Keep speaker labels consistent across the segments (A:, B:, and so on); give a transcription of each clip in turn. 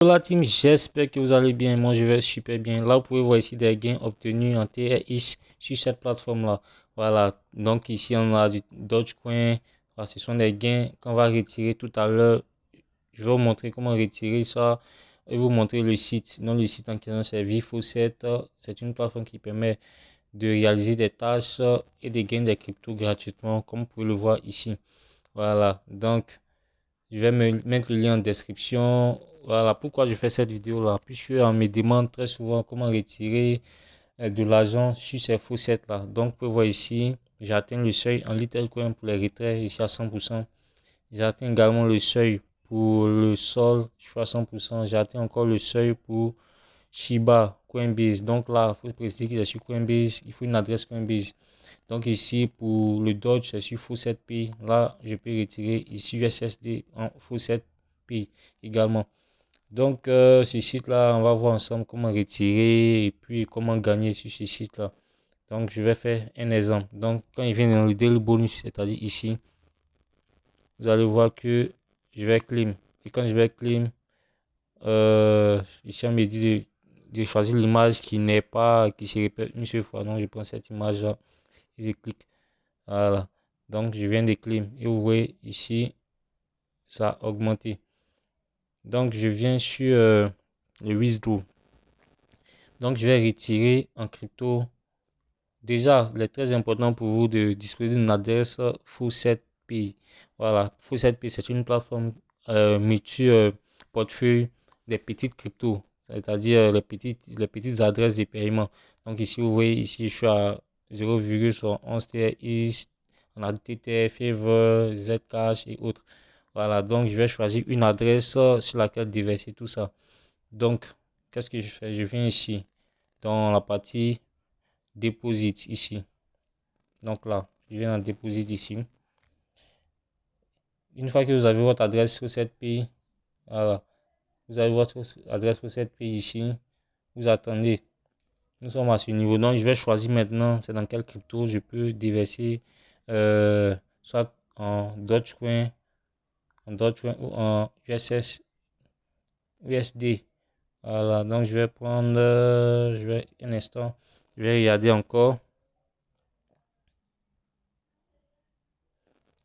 A: La team, j'espère que vous allez bien. Moi, je vais super bien. Là, vous pouvez voir ici des gains obtenus en TRX sur cette plateforme-là. Voilà. Donc, ici, on a du Dogecoin. Voilà, ce sont des gains qu'on va retirer tout à l'heure. Je vais vous montrer comment retirer ça et vous montrer le site. Donc, le site en question, c'est V-Faucet. C'est une plateforme qui permet de réaliser des tâches et de gagner des cryptos gratuitement, comme vous pouvez le voir ici. Voilà. Donc, je vais mettre le lien en description. Voilà pourquoi je fais cette vidéo là. Puisque on me demande très souvent comment retirer de l'argent sur ces faussettes là. Donc, vous pouvez voir ici, j'ai atteint le seuil en Litecoin pour les retraits ici à 100%. J'ai atteint également le seuil pour le sol, je suis à 100%. J'ai atteint encore le seuil pour Shiba, Coinbase. Donc là, il faut préciser que c'est sur Coinbase. Il faut une adresse Coinbase. Donc ici, pour le Dodge, c'est sur Faucet Pay. Là, je peux retirer ici USSD en Faucet Pay également. Donc, ce site-là, on va voir ensemble comment retirer et puis comment gagner sur ce site-là. Donc, je vais faire un exemple. Donc, quand il vient d'enlever le bonus, c'est-à-dire ici, vous allez voir que je vais claim. Et quand je vais claim, ici, on me dit de choisir l'image qui n'est pas, qui se répète une seule fois. Donc, je prends cette image-là et je clique. Voilà. Donc, je viens de claim. Et vous voyez ici, ça a augmenté. Donc, je viens sur le withdraw. Donc, je vais retirer en crypto. Déjà, il est très important pour vous de disposer d'une adresse Faucet Pay. Voilà, Faucet Pay, c'est une plateforme multi-portefeuille des petites cryptos, c'est-à-dire les petites adresses de paiement. Donc, ici, vous voyez, ici, je suis à 0,11 TRX, on a TTR, Fever, Zcash et autres. Voilà, donc je vais choisir une adresse sur laquelle déverser tout ça. Donc, qu'est-ce que je fais? Je viens ici, dans la partie Deposit, ici. Donc là, je viens en Deposit ici. Une fois que vous avez votre adresse sur cette pays, voilà, vous avez votre adresse sur cette pays ici, vous attendez. Nous sommes à ce niveau. Donc, je vais choisir maintenant, c'est dans quel crypto je peux déverser, soit en Dogecoin, ou en USD. Voilà, donc je vais prendre, je vais un instant, je vais regarder encore,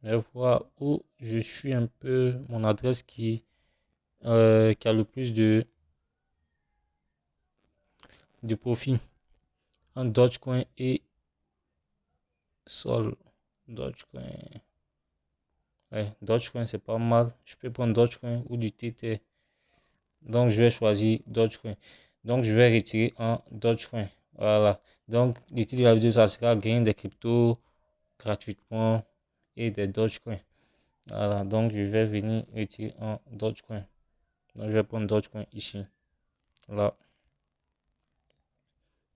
A: je vais voir où je suis un peu, mon adresse qui a le plus de profit en Dogecoin et Sol. Dogecoin, ouais, Dogecoin c'est pas mal, je peux prendre Dogecoin ou du TT, donc je vais choisir Dogecoin, donc je vais retirer en Dogecoin. Voilà, donc le titre de la vidéo ça sera gagner des cryptos gratuitement et des Dogecoin. Voilà, donc je vais venir retirer un Dogecoin. Donc je vais prendre Dogecoin ici. Là.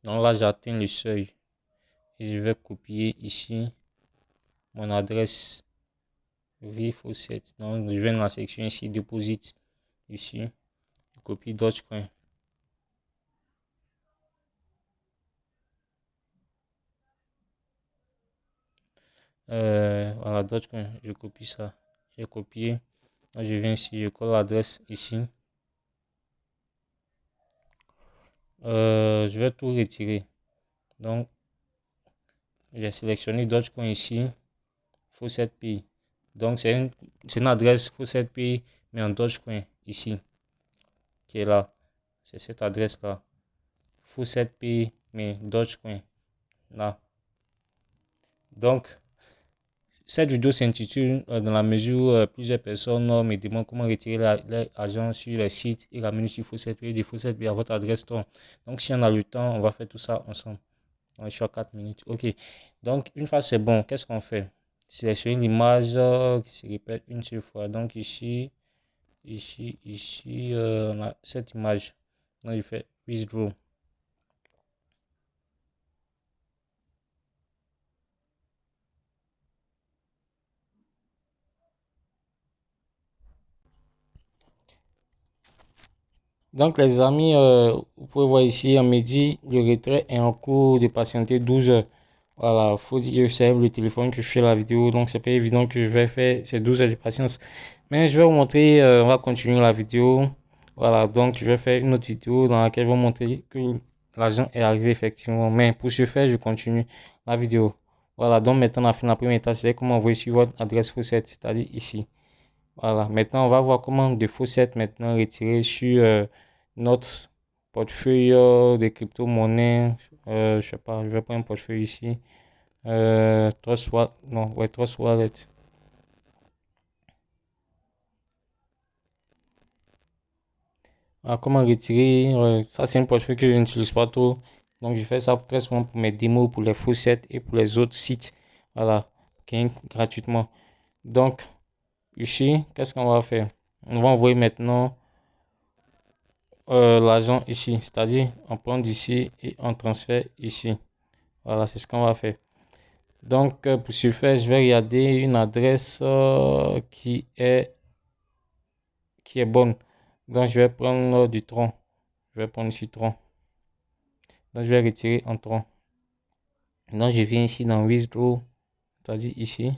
A: Donc là, j'atteins le seuil. Et je vais copier ici mon adresse V-Faucet. Donc je vais dans la section ici, Deposit. Ici. Je copie Dogecoin. Voilà, Dogecoin. Je copie ça. J'ai copié. Donc je viens ici, je colle l'adresse ici. Je vais tout retirer. Donc, j'ai sélectionné Dogecoin ici. Faucet Pay. Donc, c'est une adresse Faucet Pay, mais en Dogecoin ici, qui est là. C'est cette adresse-là. Faucet Pay, mais Dogecoin là. Donc, cette vidéo s'intitule dans la mesure où plusieurs personnes me demandent comment retirer l'argent sur les sites et ramener sur Faucet Pay, des Faucet Pay à votre adresse. Donc, si on a le temps, on va faire tout ça ensemble. On est sur 4 minutes. Ok. Donc, une fois c'est bon, qu'est-ce qu'on fait? Sélectionner l'image qui se répète une seule fois. Donc, ici, on a cette image. Donc, je fais withdraw. Donc, les amis, vous pouvez voir ici, on me dit le retrait est en cours de patienter 12 heures. Voilà, faut dire que c'est le téléphone que je fais la vidéo, donc c'est pas évident que je vais faire ces 12 heures de patience. Mais je vais vous montrer, on va continuer la vidéo. Voilà, donc je vais faire une autre vidéo dans laquelle je vais montrer que l'argent est arrivé effectivement. Mais pour ce faire, je continue la vidéo. Voilà, donc maintenant on a fait la première étape, c'est comment envoyer sur votre adresse Faucet, c'est-à-dire ici. Voilà, maintenant on va voir comment de Faucet maintenant retirer sur notre portefeuille de crypto-monnaie. Je sais pas, je vais prendre un portefeuille ici. Trust Wallet, non, ouais, Trust Wallet. Ah, comment retirer, ça c'est un portefeuille que je n'utilise pas trop. Donc je fais ça très souvent pour mes démos, pour les Faucet et pour les autres sites. Voilà, gratuitement. Donc ici, qu'est-ce qu'on va faire? On va envoyer maintenant l'argent ici, c'est-à-dire on prend d'ici et on transfère ici. Voilà, c'est ce qu'on va faire. Donc pour ce faire, je vais regarder une adresse qui est bonne. Donc je vais prendre du Tron. Je vais prendre ici Tron. Donc je vais retirer en Tron. Donc je viens ici dans Withdraw, c'est-à-dire ici.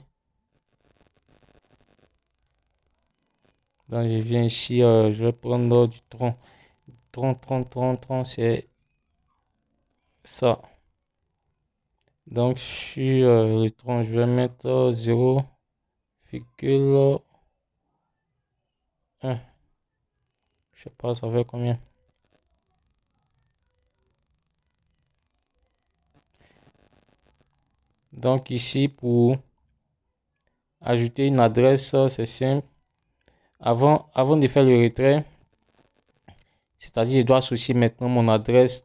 A: Donc je viens ici, je vais prendre du Tron. Tron, c'est ça. Donc sur le Tron, je vais mettre 0,1. Je sais pas, ça fait combien. Donc ici, pour ajouter une adresse, c'est simple. Avant de faire le retrait, c'est-à-dire je dois associer maintenant mon adresse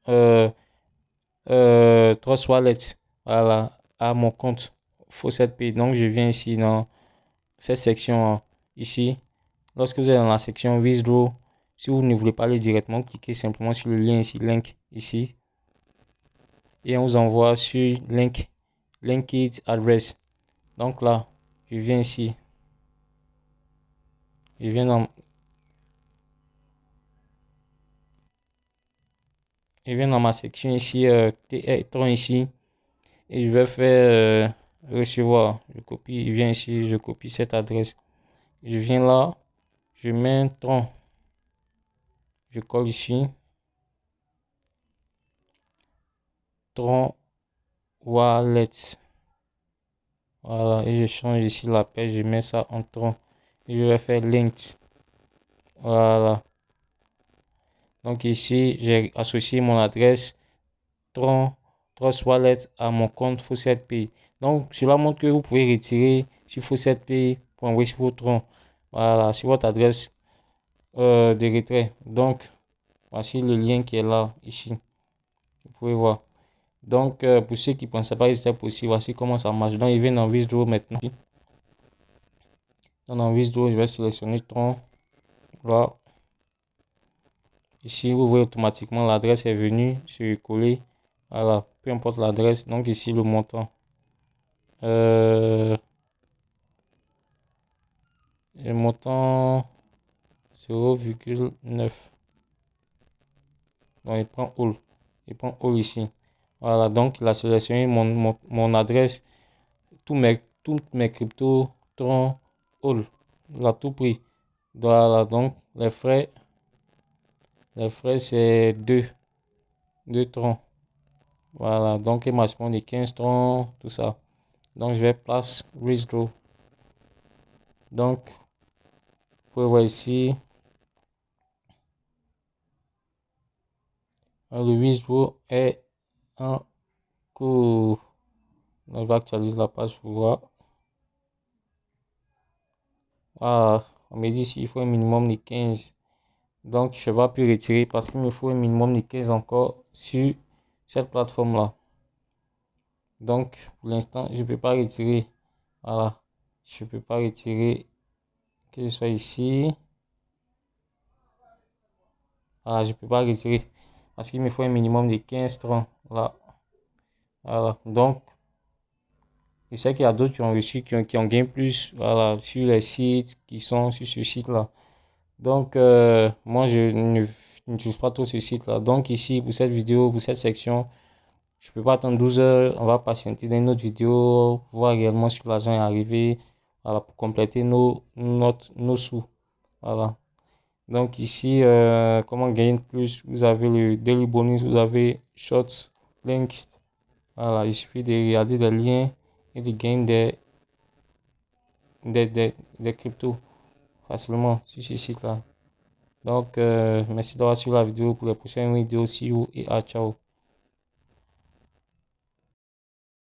A: euh, Trust Wallet, voilà, à mon compte Faucet Pay. Donc je viens ici dans cette section ici. Lorsque vous êtes dans la section Withdraw, si vous ne voulez pas aller directement, cliquez simplement sur le lien ici, link ici, et on vous envoie sur Linked Address. Donc là, je viens ici, je viens dans, ma section ici, Tron ici, et je vais faire recevoir. Je copie, je viens ici, je copie cette adresse. Je viens là, je mets un Tron, je colle ici, Tron Wallet. Voilà, et je change ici la page, je mets ça en Tron. Et je vais faire Linked. Voilà. Donc ici, j'ai associé mon adresse Tron Trust Wallet à mon compte Faucet Pay. Donc cela montre que vous pouvez retirer sur Faucet Pay pour envoyer sur votre Tron. Voilà, sur votre adresse de retrait. Donc voici le lien qui est là, ici. Vous pouvez voir. Donc pour ceux qui ne pensaient pas que c'était possible, voici comment ça marche. Donc il vient dans Withdraw maintenant. Donc dans Withdraw, je vais sélectionner Tron. Là. Ici, vous voyez automatiquement l'adresse est venue se coller. Voilà, peu importe l'adresse. Donc ici, le montant. Le montant 0,9. Donc il prend all. Il prend all ici. Voilà, donc il a sélectionné mon adresse. Toutes mes cryptos, Tron, all. Il a tout pris. Voilà, donc les frais c'est 2 troncs. Voilà, donc il m'a demandé 15 troncs, tout ça. Donc je vais place Withdraw. Donc, vous pouvez voir ici, le Withdraw est en cours. Donc, je vais actualiser la page pour voir. Ah, on me dit ici, il faut un minimum de 15. Donc, je ne vais pas plus retirer parce qu'il me faut un minimum de 15 encore sur cette plateforme-là. Donc, pour l'instant, je ne peux pas retirer. Voilà, je ne peux pas retirer que ce soit ici. Voilà, je ne peux pas retirer parce qu'il me faut un minimum de 15 troncs. Là, voilà. Donc, je sais qu'il y a d'autres qui ont reçu, qui ont gagné plus, voilà, sur les sites qui sont sur ce site-là. Donc, moi, je n'utilise pas trop ce site-là. Donc, ici, pour cette vidéo, pour cette section, je ne peux pas attendre 12 heures. On va patienter dans une autre vidéo, pour voir réellement si l'argent est arrivé, voilà, pour compléter nos sous. Voilà. Donc ici, comment gagner plus? Vous avez le Daily Bonus, vous avez Shorts, Links. Voilà, il suffit de regarder des liens et de gagner des cryptos facilement sur ce site-là. Donc, merci d'avoir suivi la vidéo. Pour les prochaines vidéos. See you et ciao.